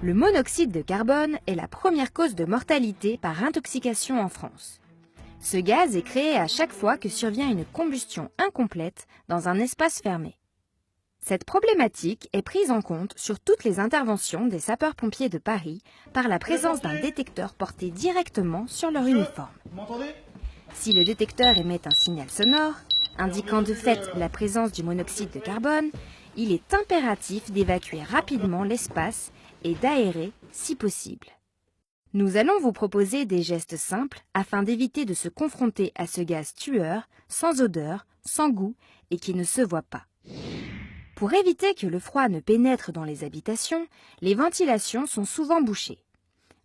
Le monoxyde de carbone est la première cause de mortalité par intoxication en France. Ce gaz est créé à chaque fois que survient une combustion incomplète dans un espace fermé. Cette problématique est prise en compte sur toutes les interventions des sapeurs-pompiers de Paris par la présence d'un détecteur porté directement sur leur uniforme. Si le détecteur émet un signal sonore, indiquant de fait la présence du monoxyde de carbone, il est impératif d'évacuer rapidement l'espace et d'aérer si possible. Nous allons vous proposer des gestes simples afin d'éviter de se confronter à ce gaz tueur, sans odeur, sans goût et qui ne se voit pas. Pour éviter que le froid ne pénètre dans les habitations, les ventilations sont souvent bouchées.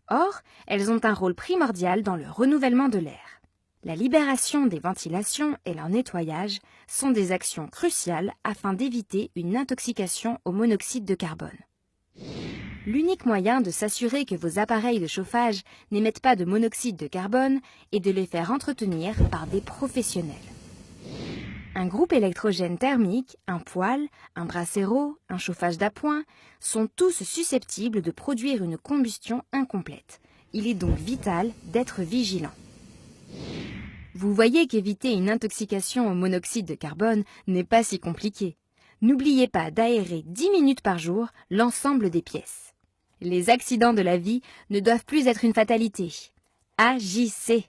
Or, elles ont un rôle primordial dans le renouvellement de l'air. La libération des ventilations et leur nettoyage sont des actions cruciales afin d'éviter une intoxication au monoxyde de carbone. L'unique moyen de s'assurer que vos appareils de chauffage n'émettent pas de monoxyde de carbone est de les faire entretenir par des professionnels. Un groupe électrogène thermique, un poêle, un brasero, un chauffage d'appoint sont tous susceptibles de produire une combustion incomplète. Il est donc vital d'être vigilant. Vous voyez qu'éviter une intoxication au monoxyde de carbone n'est pas si compliqué. N'oubliez pas d'aérer 10 minutes par jour l'ensemble des pièces. Les accidents de la vie ne doivent plus être une fatalité. Agissez!